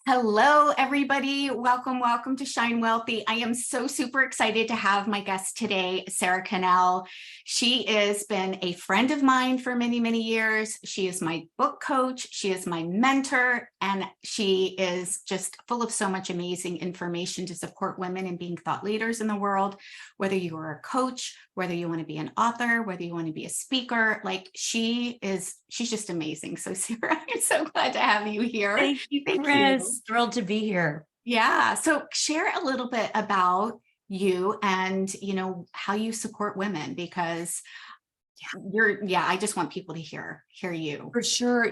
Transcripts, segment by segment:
Hello, everybody. Welcome to Shine Wellthy. I am so super excited to have my guest today, Sara Connell. She has been a friend of mine for many, many years. She is my book coach. She is my mentor, and she is just full of so much amazing information to support women in being thought leaders in the world. Whether you are a coach, whether you want to be an author, whether you want to be a speaker, she's just amazing. So Sara, I'm so glad to have you here. Thank you, Chris. Thrilled to be here. Yeah. So share a little bit about you and, how you support women, because I just want people to hear you. For sure.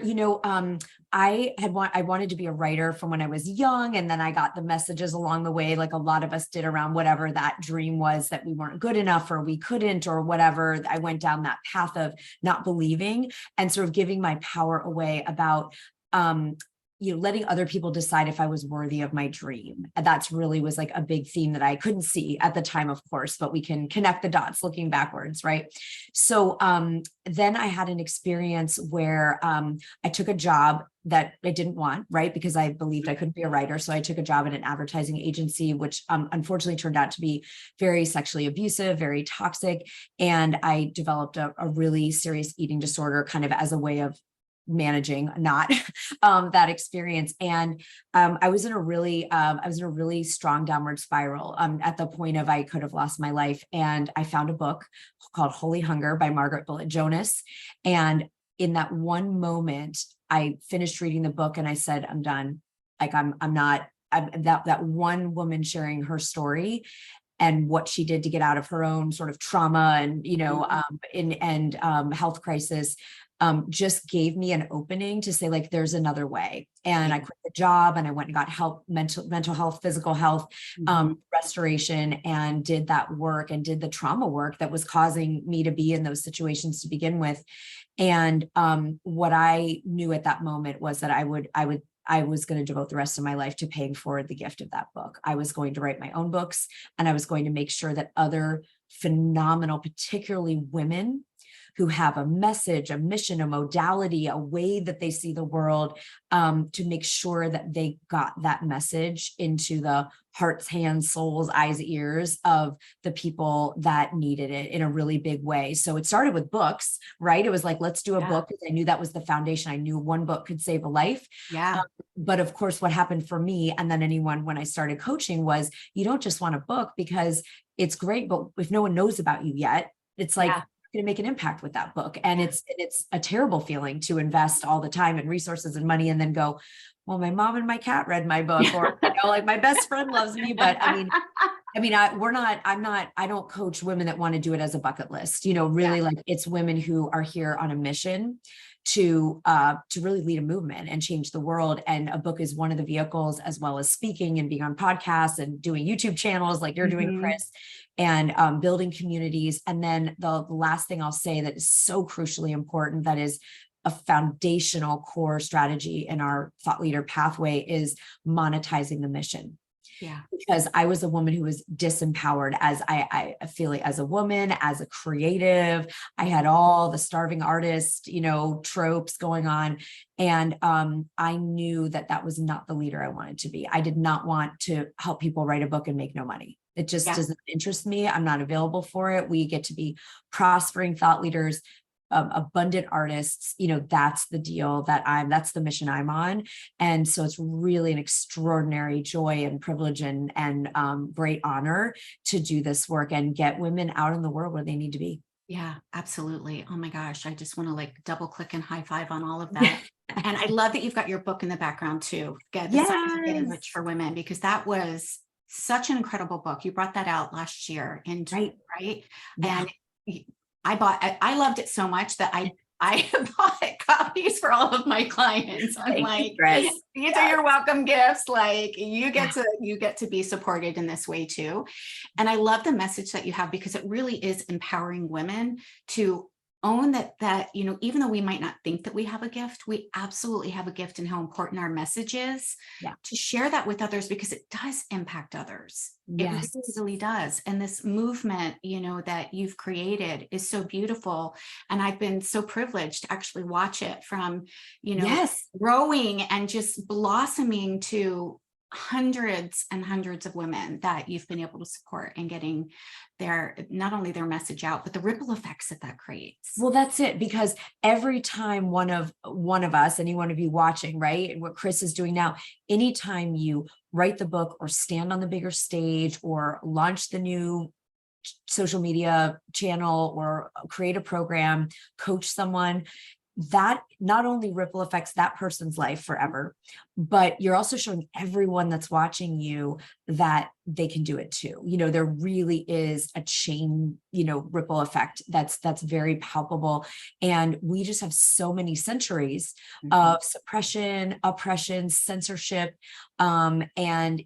I wanted to be a writer from when I was young, and then I got the messages along the way, like a lot of us did, around whatever that dream was, that we weren't good enough or we couldn't or whatever. I went down that path of not believing and sort of giving my power away about, letting other people decide if I was worthy of my dream. And that's really was like a big theme that I couldn't see at the time, of course, but we can connect the dots looking backwards, right? So then I had an experience where I took a job that I didn't want, right? Because I believed I couldn't be a writer. So I took a job at an advertising agency, which unfortunately turned out to be very sexually abusive, very toxic. And I developed a really serious eating disorder kind of as a way of managing not that experience. And I was in a really strong downward spiral at the point of I could have lost my life. And I found a book called Holy Hunger by Margaret Bullitt Jonas. And in that one moment, I finished reading the book and I said, I'm done. Like that one woman sharing her story and what she did to get out of her own sort of trauma and, health crisis, just gave me an opening to say, like, there's another way. And I quit the job and I went and got help, mental health, physical health, restoration, and did that work and did the trauma work that was causing me to be in those situations to begin with. And what I knew at that moment was that I was going to devote the rest of my life to paying forward the gift of that book. I was going to write my own books, and I was going to make sure that other phenomenal, particularly women who have a message, a mission, a modality, a way that they see the world, to make sure that they got that message into the hearts, hands, souls, eyes, ears of the people that needed it in a really big way. So it started with books, right? It was like, let's do a book, because I knew that was the foundation. I knew one book could save a life. Yeah. But of course, what happened for me, and then anyone when I started coaching, was you don't just want a book because it's great, but if no one knows about you yet, it's like, going to make an impact with that book. And it's a terrible feeling to invest all the time and resources and money and then go, well, my mom and my cat read my book, or, like my best friend loves me. But I don't coach women that want to do it as a bucket list, really like it's women who are here on a mission to really lead a movement and change the world. And a book is one of the vehicles, as well as speaking and being on podcasts and doing YouTube channels like you're doing, Chris, and building communities. And then the last thing I'll say that is so crucially important, that is a foundational core strategy in our thought leader pathway, is monetizing the mission. Yeah. Because I was a woman who was disempowered, as I feel like, as a woman, as a creative. I had all the starving artist, tropes going on. And I knew that was not the leader I wanted to be. I did not want to help people write a book and make no money. It just doesn't interest me. I'm not available for it. We get to be prospering thought leaders, abundant artists. That's the deal that's the mission I'm on. And so it's really an extraordinary joy and privilege and great honor to do this work and get women out in the world where they need to be. Yeah, absolutely. Oh my gosh. I just want to double click and high five on all of that. And I love that you've got your book in the background too. The Science of Getting Rich for Women, because that was such an incredible book. You brought that out last year, right? Yeah. And I loved it so much that I bought copies for all of my clients. I'm like, these are your welcome gifts. Like you get to be supported in this way too. And I love the message that you have, because it really is empowering women to own that, even though we might not think that we have a gift, we absolutely have a gift in how important our message is, Yeah. to share that with others, because it does impact others. It Yes. really, really does. And this movement, that you've created is so beautiful. And I've been so privileged to actually watch it from, Yes. growing and just blossoming to hundreds and hundreds of women that you've been able to support and getting not only their message out, but the ripple effects that creates. Well, that's it, because every time one of us, any one of you watching, right, and what Chris is doing now, anytime you write the book or stand on the bigger stage or launch the new social media channel or create a program, coach someone, that not only ripple affects that person's life forever, but you're also showing everyone that's watching you that they can do it too. There really is a chain, ripple effect that's very palpable. And we just have so many centuries of suppression, oppression, censorship. And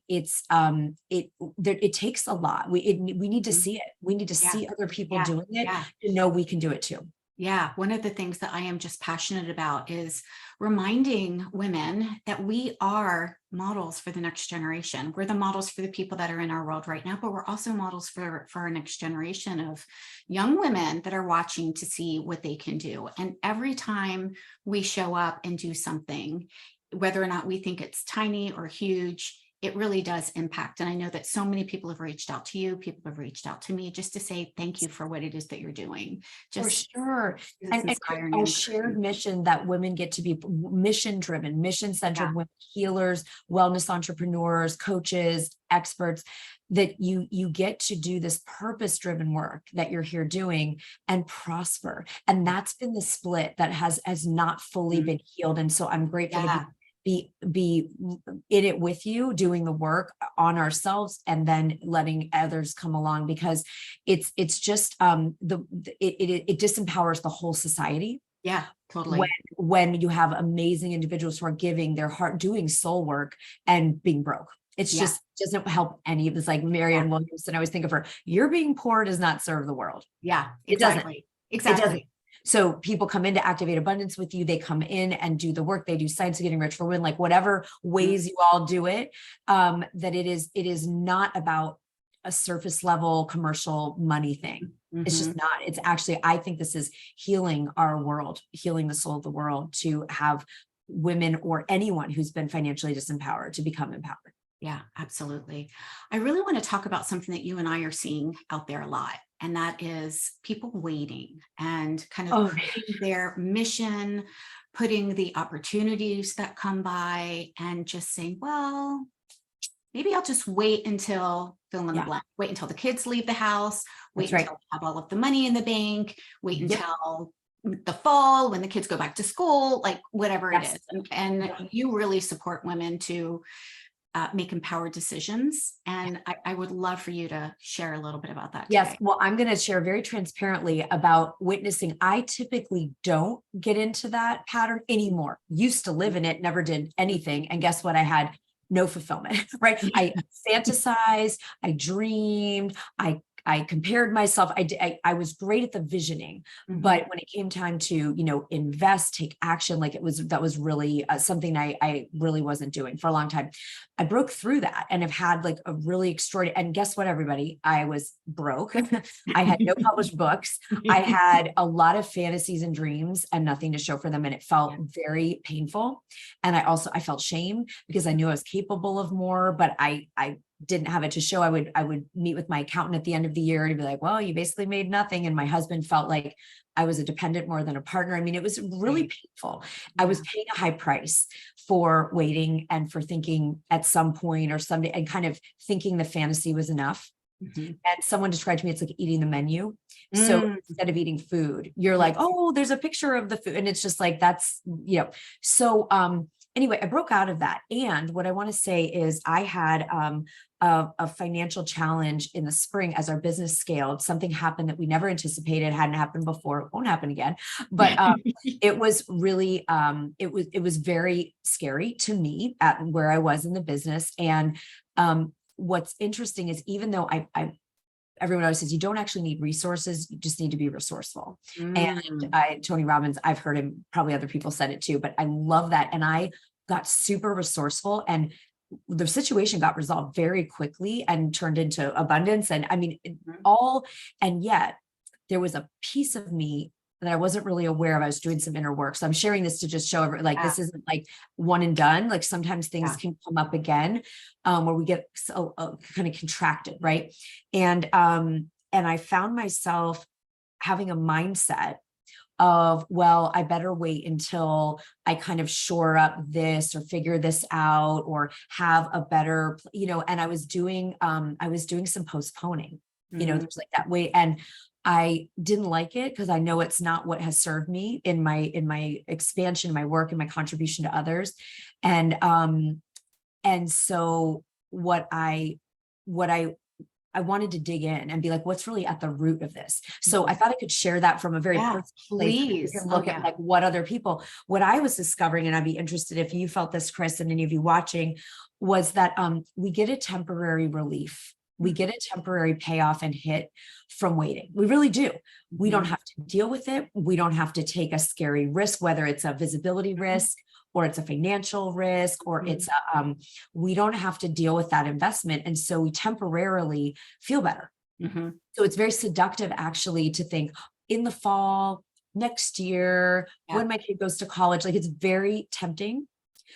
it takes a lot. We need to see it. We need to see other people doing it to know we can do it too. Yeah, one of the things that I am just passionate about is reminding women that we are models for the next generation. We're the models for the people that are in our world right now, but we're also models for our next generation of young women that are watching to see what they can do. And every time we show up and do something, whether or not we think it's tiny or huge, it really does impact. And I know that so many people have reached out to you. People have reached out to me just to say thank you for what it is that you're doing. For sure. And inspiring. a shared mission that women get to be mission driven, mission centered women, healers, wellness entrepreneurs, coaches, experts, that you get to do this purpose driven work that you're here doing and prosper. And that's been the split that has not fully been healed. And so I'm grateful to be in it with you, doing the work on ourselves and then letting others come along, because it's just it disempowers the whole society. Yeah, totally. When you have amazing individuals who are giving their heart, doing soul work and being broke. It's just doesn't help any of this. Like Marianne Williamson, I always think of her, you're being poor does not serve the world. Yeah, exactly. It doesn't. Exactly. It doesn't. So people come in to activate abundance with you. They come in and do the work. They do Science of Getting Rich for Women, like whatever ways you all do it, that it is not about a surface level commercial money thing. It's just not. It's actually, I think this is healing our world, healing the soul of the world, to have women or anyone who's been financially disempowered to become empowered. Yeah, absolutely. I really want to talk about something that you and I are seeing out there a lot, and that is people waiting and kind of putting their mission, putting the opportunities that come by, and just saying, well, maybe I'll just wait until fill in the blank, wait until the kids leave the house, wait until I have all of the money in the bank, wait until the fall when the kids go back to school, like whatever it is. And you really support women to make empowered decisions. And I would love for you to share a little bit about that. Yes. Today. Well, I'm going to share very transparently about witnessing. I typically don't get into that pattern anymore. Used to live in it, never did anything. And guess what? I had no fulfillment, right? I fantasized, I dreamed, I compared myself. I was great at the visioning, but when it came time to, invest, take action, like that was really something I really wasn't doing for a long time. I broke through that and have had like a really extraordinary, and guess what, everybody, I was broke. I had no published books. I had a lot of fantasies and dreams and nothing to show for them. And it felt very painful. And I felt shame because I knew I was capable of more, but I didn't have it to show. I would meet with my accountant at the end of the year to be like, well, you basically made nothing. And my husband felt like I was a dependent more than a partner. I mean, it was really painful. I was paying a high price for waiting and for thinking at some point or someday, and kind of thinking the fantasy was enough. And someone described to me, it's like eating the menu. So instead of eating food, you're like, oh, there's a picture of the food. And it's just like, that's, so, anyway, I broke out of that. And what I want to say is I had a financial challenge in the spring as our business scaled. Something happened that we never anticipated, hadn't happened before, it won't happen again. But it was really, it was very scary to me at where I was in the business. And what's interesting is even though I everyone always says you don't actually need resources, you just need to be resourceful. And Mm. Tony Robbins, I've heard him, probably other people said it too, but I love that. And I got super resourceful, and the situation got resolved very quickly and turned into abundance. And I mean, and yet there was a piece of me that I wasn't really aware of. I was doing some inner work. So I'm sharing this to just show like, this isn't like one and done. Like sometimes things can come up again, where we get so kind of contracted. Right. And I found myself having a mindset of, well, I better wait until I kind of shore up this or figure this out or have a better, and I was doing some postponing, there's like that way. And I didn't like it because I know it's not what has served me in my expansion, my work, and my contribution to others. And so what I wanted to dig in and be like, what's really at the root of this? So I thought I could share that from a very personal place. You can look at like what I was discovering, and I'd be interested if you felt this, Chris, and any of you watching, was that we get a temporary relief. We get a temporary payoff and hit from waiting. We really do. We don't have to deal with it. We don't have to take a scary risk, whether it's a visibility risk or it's a financial risk, or it's we don't have to deal with that investment. And so we temporarily feel better. So it's very seductive actually to think in the fall, next year, when my kid goes to college, like it's very tempting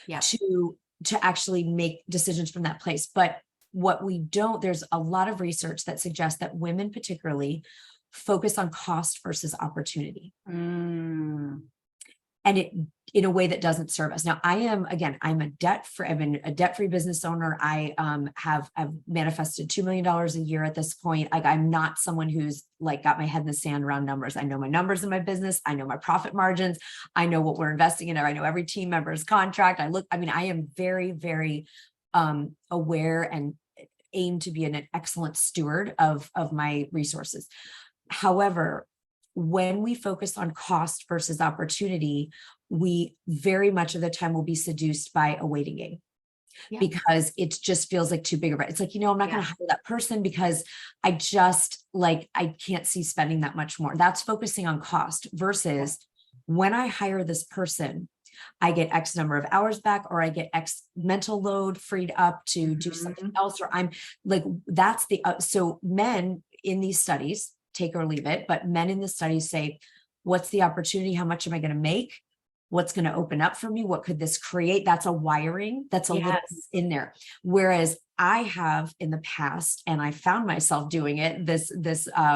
to actually make decisions from that place. But what we don't, there's a lot of research that suggests that women particularly focus on cost versus opportunity. And it in a way that doesn't serve us. Now, I'm a I've been a debt-free business owner. I've manifested $2 million a year at this point. Like, I'm not someone who's like got my head in the sand around numbers. I know my numbers in my business. I know my profit margins. I know what we're investing in. I know every team member's contract. I am very, very aware and aim to be an excellent steward of my resources. However, when we focus on cost versus opportunity, we very much of the time will be seduced by a waiting game because it just feels like too big of a, it's like, I'm not going to hire that person because I can't see spending that much more. That's focusing on cost versus when I hire this person, I get X number of hours back, or I get X mental load freed up to do something else, or I'm like, that's the, so men in these studies, take or leave it, but men in the studies say, what's the opportunity? How much am I going to make? What's going to open up for me? What could this create? That's a wiring that's a little in there. Whereas I have in the past, and I found myself doing it this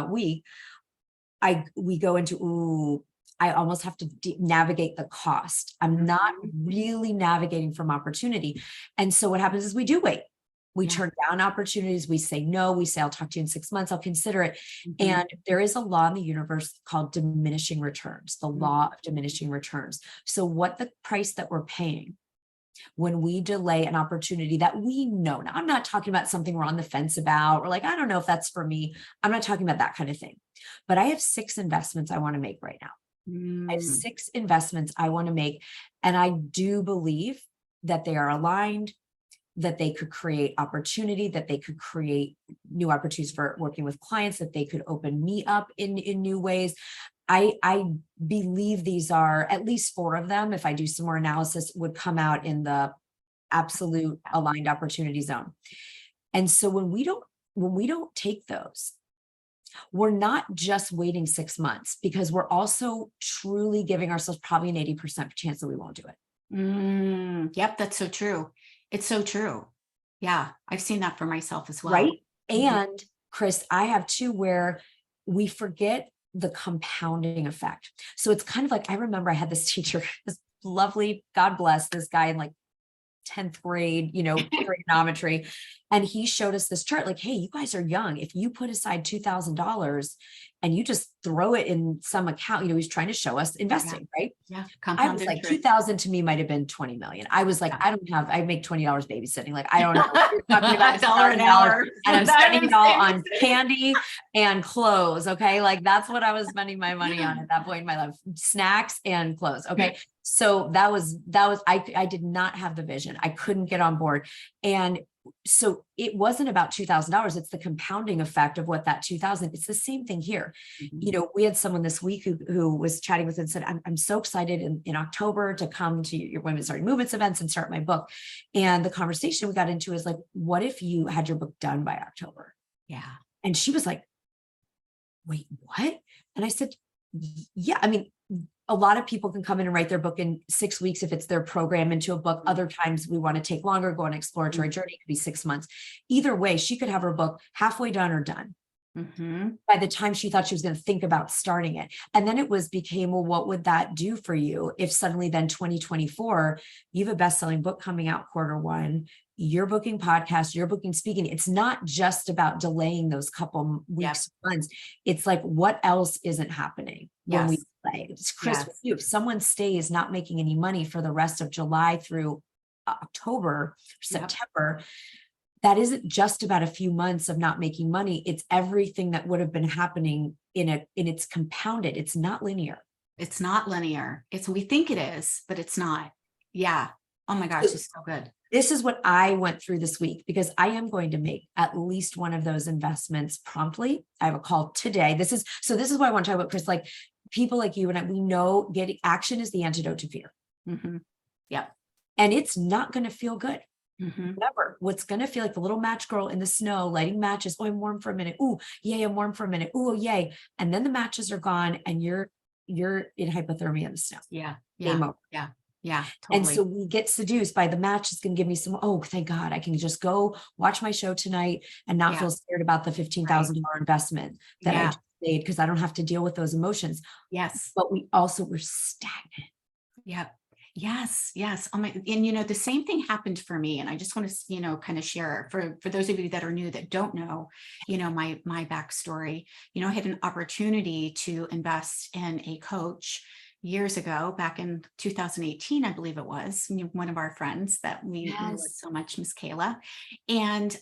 week, we go into, I almost have to navigate the cost. I'm not really navigating from opportunity. And so what happens is we do wait. We turn down opportunities. We say no. We say, I'll talk to you in 6 months. I'll consider it. And there is a law in the universe called diminishing returns, the law of diminishing returns. So what the price that we're paying when we delay an opportunity that we know, now I'm not talking about something we're on the fence about, or like, I don't know if that's for me. I'm not talking about that kind of thing, but I have 6 investments I want to make right now. I have 6 investments I want to make. And I do believe that they are aligned, that they could create opportunity, that they could create new opportunities for working with clients, that they could open me up in new ways. I believe these are, at least 4 of them, if I do some more analysis, would come out in the absolute aligned opportunity zone. And so when we don't take those, we're not just waiting 6 months, because we're also truly giving ourselves probably an 80% chance that we won't do it. Yep, that's so true. It's so true. Yeah, I've seen that for myself as well. Right. And Chris, I have too, where we forget the compounding effect. So it's kind of like, I remember I had this teacher, this lovely, God bless, this guy in like 10th grade, trigonometry. And he showed us this chart, like, hey, you guys are young. If you put aside $2,000 and you just throw it in some account, he's trying to show us investing, right? Yeah. I was like, 2,000 to me might've been 20 million. I was like, I make $20 babysitting. Like, I don't know what you're talking about. $1 an hour. And I'm spending it all on candy and clothes. Okay. Like, that's what I was spending my money on at that point in my life, snacks and clothes. Okay. So that was, I did not have the vision. I couldn't get on board. And so it wasn't about $2,000. It's the compounding effect of what that 2,000, it's the same thing here. We had someone this week who was chatting with and said, I'm so excited in October to come to your Women Starting Movements events and start my book. And the conversation we got into is like, what if you had your book done by October? Yeah. And she was like, wait, what? And I said, yeah, I mean, a lot of people can come in and write their book in 6 weeks if it's their program into a book. Other times we want to take longer, go on an exploratory journey. It could be 6 months. Either way, she could have her book halfway done or done by the time she thought she was going to think about starting it. And then became, well, what would that do for you if suddenly then 2024, you have a best-selling book coming out Q1, you're booking podcasts, you're booking speaking. It's not just about delaying those couple weeks, months. It's like, what else isn't happening when we play? It's Chris with you. If someone stays not making any money for the rest of July through October, September, that isn't just about a few months of not making money. It's everything that would have been happening it's compounded. It's not linear. It's not linear. We think it is, but it's not. Yeah. Oh my gosh, it's so good. This is what I went through this week, because I am going to make at least one of those investments promptly. I have a call today. This is what I want to talk about, Chris. Like, people like you and I, we know getting action is the antidote to fear. Yep. And it's not going to feel good. Mm-hmm. Never. What's going to feel like the little match girl in the snow, lighting matches. Oh, I'm warm for a minute. Ooh, yay, I'm warm for a minute. Ooh, yay. And then the matches are gone and you're in hypothermia in the snow. Game over. Yeah. Totally. And so we get seduced by the match. It's going to give me some, oh, thank God, I can just go watch my show tonight and not feel scared about the $15,000 investment that I just made, because I don't have to deal with those emotions. Yes. But we're stagnant. Yep. Yes. Oh my, and the same thing happened for me. And I just want to, kind of share for those of you that are new, that don't know, my backstory. I had an opportunity to invest in a coach years ago, back in 2018, I believe it was, one of our friends that we love so much, Miss Kayla. And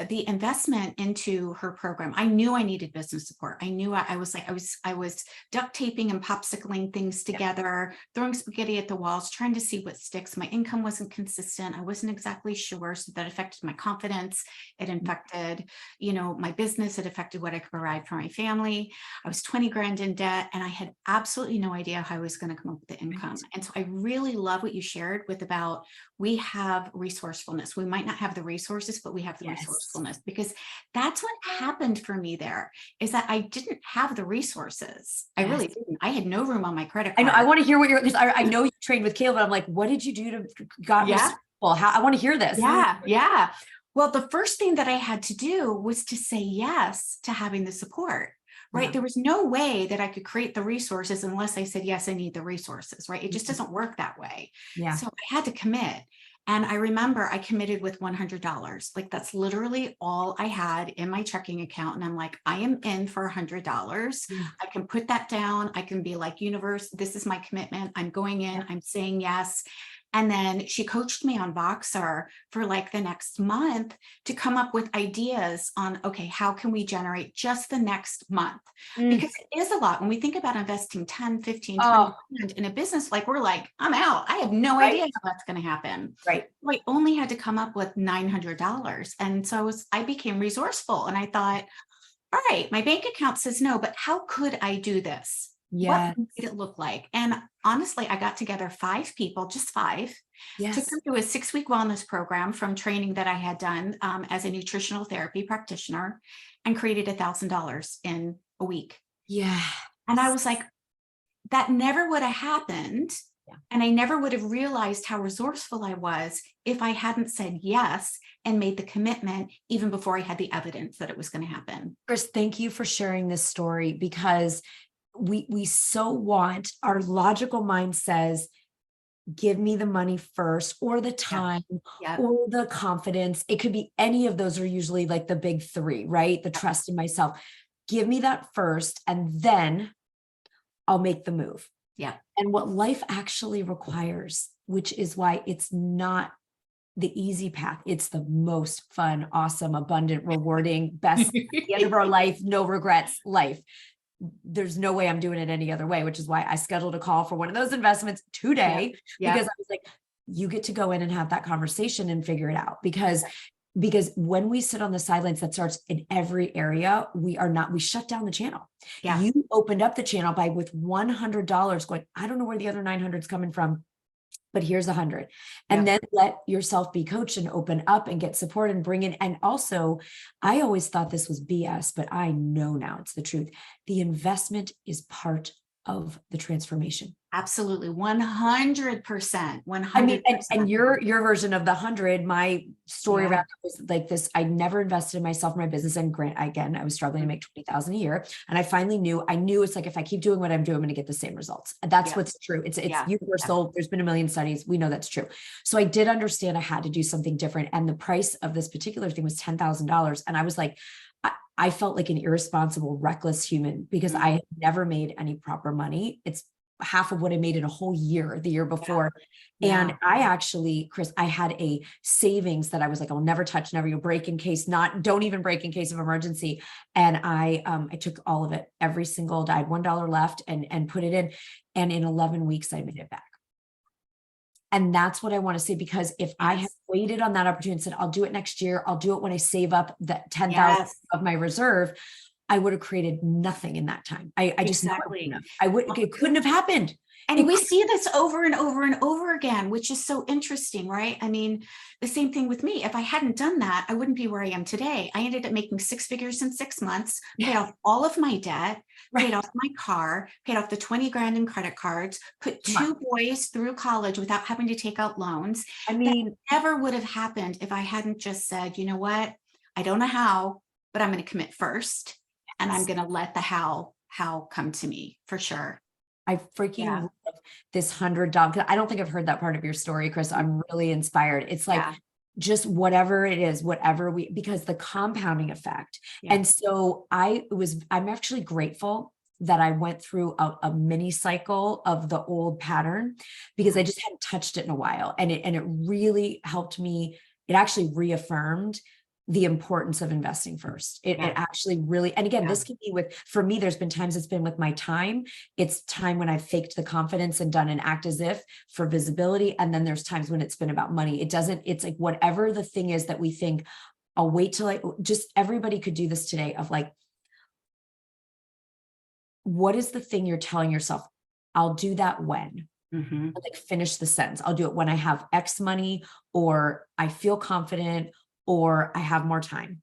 the investment into her program, I knew I needed business support. I knew I was duct taping and popsicling things together, throwing spaghetti at the walls, trying to see what sticks. My income wasn't consistent. I wasn't exactly sure. So that affected my confidence. It affected, my business. It affected what I could provide for my family. I was 20 grand in debt, and I had absolutely no idea how I was going to come up with the income. And so I really love what you shared about, we have resourcefulness. We might not have the resources, but we have the resourcefulness, because that's what happened for me there, is that I didn't have the resources. I really didn't. I had no room on my credit card. I know. I want to hear because I know you trained with Kayla, but I'm like, what did you do to got resourceful? I want to hear this. Yeah. Well, the first thing that I had to do was to say yes to having the support. Right. There was no way that I could create the resources unless I said, yes, I need the resources. Right. It just doesn't work that way. So I had to commit. And I remember I committed with $100. Like, that's literally all I had in my checking account. And I'm like, I am in for $100. I can put that down. I can be like, universe, this is my commitment. I'm going in. I'm saying yes. And then she coached me on Voxer for like the next month to come up with ideas on, okay, how can we generate just the next month? Because it is a lot. When we think about investing 10, 15, 20 in a business, like, we're like, I'm out. I have no idea how that's going to happen. Right. I only had to come up with $900. And so I became resourceful, and I thought, all right, my bank account says no, but how could I do this? What did it look like? And honestly, I got together 5 people, just 5, took them through a 6-week wellness program from training that I had done as a nutritional therapy practitioner, and created $1,000 in a week. And I was like, that never would have happened. And I never would have realized how resourceful I was if I hadn't said yes and made the commitment even before I had the evidence that it was going to happen. Chris, thank you for sharing this story, because we so want, our logical mind says, give me the money first, or the time, or the confidence. It could be any of those, are usually like the big 3, right? The trust in myself. Give me that first, and then I'll make the move. And what life actually requires, which is why it's not the easy path. It's the most fun, awesome, abundant, rewarding, best at the end of our life, no regrets life. There's no way I'm doing it any other way, which is why I scheduled a call for one of those investments today, because I was like, you get to go in and have that conversation and figure it out, because because when we sit on the sidelines, that starts in every area. We shut down the channel. Yeah. You opened up the channel by with $100 going, I don't know where the other 900 is coming from, but here's 100. And then let yourself be coached and open up and get support and bring in. And also, I always thought this was BS, but I know now it's the truth. The investment is part of the transformation. Absolutely. 100%. 100%. I mean, and your version of the 100, my story around it was like this. I never invested in myself, in my business. And again, I was struggling to make 20,000 a year. And I finally knew it's like, if I keep doing what I'm doing, I'm going to get the same results. That's what's true. It's universal. There's been a million studies. We know that's true. So I did understand I had to do something different. And the price of this particular thing was $10,000. And I was like, I felt like an irresponsible, reckless human because I had never made any proper money. It's half of what I made in a whole year, the year before. And I actually, Chris, I had a savings that I was like, I'll never touch, never break in case don't even break in case of emergency. And I took all of it, every single, I had $1 left and put it in. And in 11 weeks, I made it back. And that's what I want to say, because if I had waited on that opportunity and said, I'll do it next year, I'll do it when I save up that 10,000 of my reserve, I would have created nothing in that time. I just, it couldn't have happened. And we see this over and over and over again, which is so interesting, right? I mean, the same thing with me. If I hadn't done that, I wouldn't be where I am today. I ended up making 6 figures in 6 months, paid off all of my debt, paid off my car, paid off the 20 grand in credit cards, put 2 boys through college without having to take out loans. I mean, that never would have happened if I hadn't just said, you know what? I don't know how, but I'm going to commit first. And I'm going to let the how come to me for sure. I freaking love this $100. I don't think I've heard that part of your story, Chris. I'm really inspired. It's like, just whatever it is, because the compounding effect. And so I'm actually grateful that I went through a mini cycle of the old pattern, because I just hadn't touched it in a while. And it really helped me. It actually reaffirmed the importance of investing first. It actually really, and again, this can be for me, there's been times it's been with my time. It's time when I've faked the confidence and done an act as if for visibility. And then there's times when it's been about money. It's like, whatever the thing is that we think, I'll wait till just everybody could do this today of like, what is the thing you're telling yourself? I'll do that when. Like finish the sentence. I'll do it when I have X money, or I feel confident, or I have more time.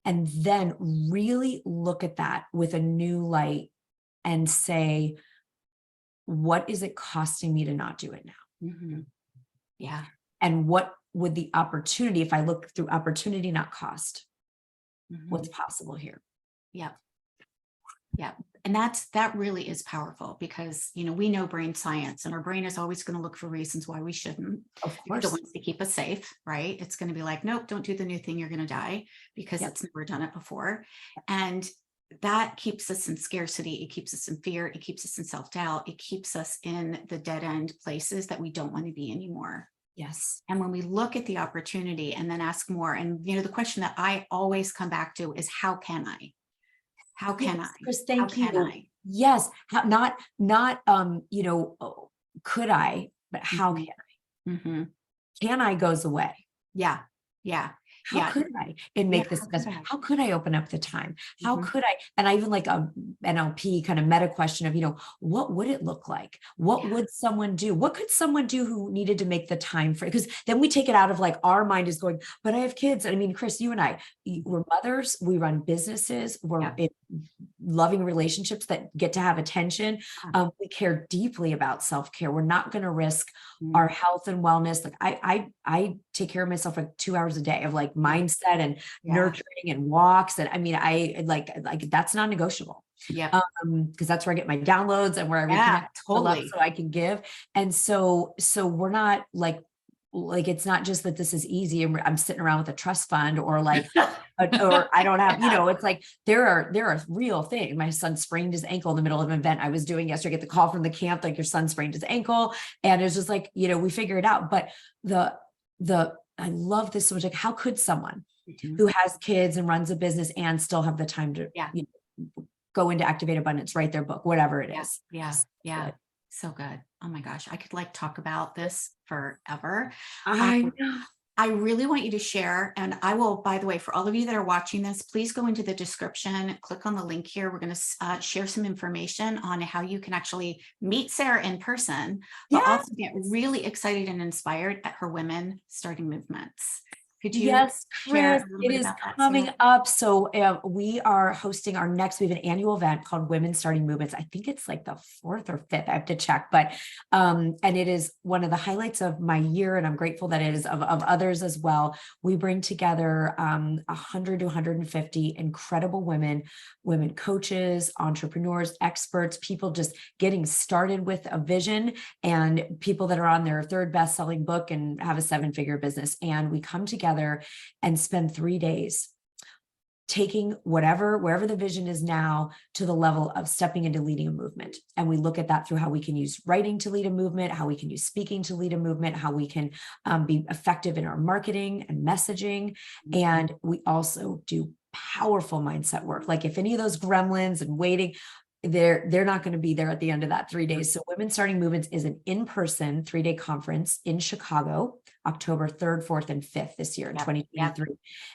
And then really look at that with a new light and say, what is it costing me to not do it now? And what would the opportunity, if I look through opportunity, not cost, what's possible here? And that really is powerful, because, we know brain science, and our brain is always going to look for reasons why we shouldn't. Of course. It wants to keep us safe, right? It's going to be like, nope, don't do the new thing. You're going to die, because it's never done it before. And that keeps us in scarcity. It keeps us in fear. It keeps us in self-doubt. It keeps us in the dead end places that we don't want to be anymore. And when we look at the opportunity and then ask more, and, the question that I always come back to is, how can I? How can I? Chris, thank you. Yes. Not, could I, but how can I? Can I goes away. How could I make this best? How could I open up the time? How could I? And I even like a NLP kind of meta question of, what would it look like? What would someone do? What could someone do who needed to make the time for it? Because then we take it out of like, our mind is going, but I have kids. And I mean, Chris, you and I, we're mothers, we run businesses, we're in loving relationships that get to have attention. We care deeply about self-care. We're not going to risk our health and wellness. Like I take care of myself for 2 hours a day of like mindset and nurturing and walks. And I mean, I like that's non-negotiable. Because that's where I get my downloads and where I reconnect so I can give. And so we're not like it's not just that this is easy and I'm sitting around with a trust fund or like, or I don't have, it's like there are real things. My son sprained his ankle in the middle of an event I was doing yesterday. I get the call from the camp, like your son sprained his ankle. And it's just like, we figure it out. But I love this so much. Like, how could someone who has kids and runs a business and still have the time to go into Activate Abundance, write their book, whatever it is. So good. Oh my gosh. I could like talk about this forever. I know. I really want you to share, and I will, by the way, for all of you that are watching this, please go into the description, click on the link here. We're going to share some information on how you can actually meet Sara in person, but also get really excited and inspired at her women starting movements. Could you Yes, share Chris, a little it bit is about that, coming Sara? up. So we are hosting our next, we have an annual event called Women Starting Movements. I think it's like the 4th or 5th. I have to check, but and it is one of the highlights of my year. And I'm grateful that it is of others as well. We bring together 100 to 150 incredible women coaches, entrepreneurs, experts, people just getting started with a vision, and people that are on their 3rd best-selling book and have a 7-figure business. And we come together and spend 3 days taking wherever the vision is now to the level of stepping into leading a movement. And we look at that through how we can use writing to lead a movement, how we can use speaking to lead a movement, how we can be effective in our marketing and messaging. And we also do powerful mindset work. Like if any of those gremlins and waiting, they're not going to be there at the end of that 3 days. So Women Starting Movements is an in-person 3-day conference in Chicago, October 3rd, 4th, and 5th this year in 2023.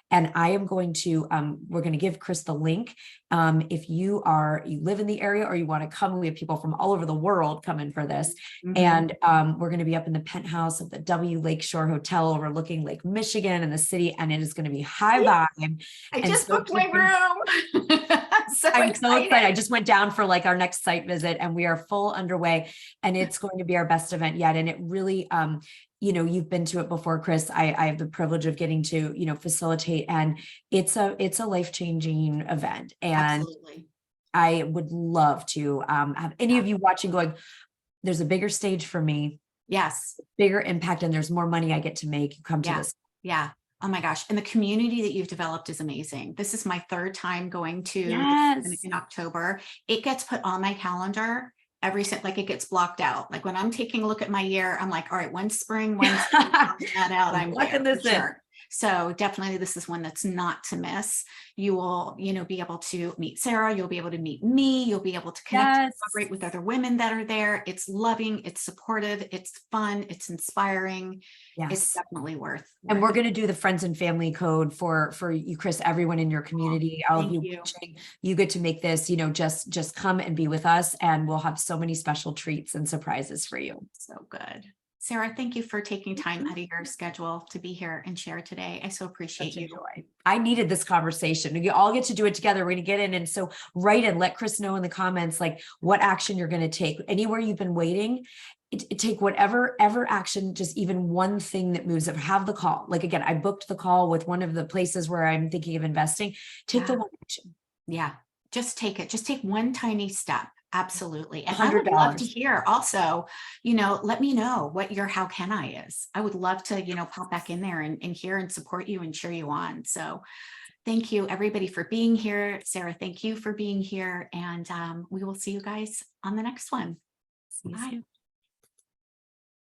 And I am going to, we're going to give Chris the link. If you live in the area or you want to come, we have people from all over the world coming for this. And we're going to be up in the penthouse of the W Lakeshore Hotel overlooking Lake Michigan and the city. And it is going to be high vibe. I just booked my room. I'm so excited. I just went down for like our next site visit, and we are full underway, and it's going to be our best event yet. And it really, you've been to it before, Chris. I have the privilege of getting to, facilitate, and it's a life-changing event. And absolutely. I would love to have any of you watching going, there's a bigger stage for me. Yes. Bigger impact, and there's more money I get to make. Come to this. Yeah. Oh my gosh. And the community that you've developed is amazing. This is my 3rd time going to in October. It gets put on my calendar like it gets blocked out. Like when I'm taking a look at my year, I'm like, all right, when's spring, that out, I'm looking this in. Sure. So definitely this is one that's not to miss. You will, be able to meet Sara. You'll be able to meet me. You'll be able to connect and collaborate with other women that are there. It's loving, it's supportive, it's fun, it's inspiring. Yes. It's definitely worth. And we're going to do the friends and family code for you, Chris, everyone in your community. All of you watching, you get to make this, just come and be with us, and we'll have so many special treats and surprises for you. So good. Sara, thank you for taking time out of your schedule to be here and share today. I so appreciate you. I needed this conversation. You all get to do it together. We're going to get in. And so write and let Chris know in the comments, like what action you're going to take. Anywhere you've been waiting, take whatever action, just even one thing that moves it. Have the call. Like, again, I booked the call with one of the places where I'm thinking of investing. Take the one action. Yeah. Just take it. Just take one tiny step. Absolutely. And $100. I would love to hear also, let me know what your how can I is. I would love to, pop back in there and hear and support you and cheer you on. So thank you everybody for being here. Sara, thank you for being here. And we will see you guys on the next one. Bye.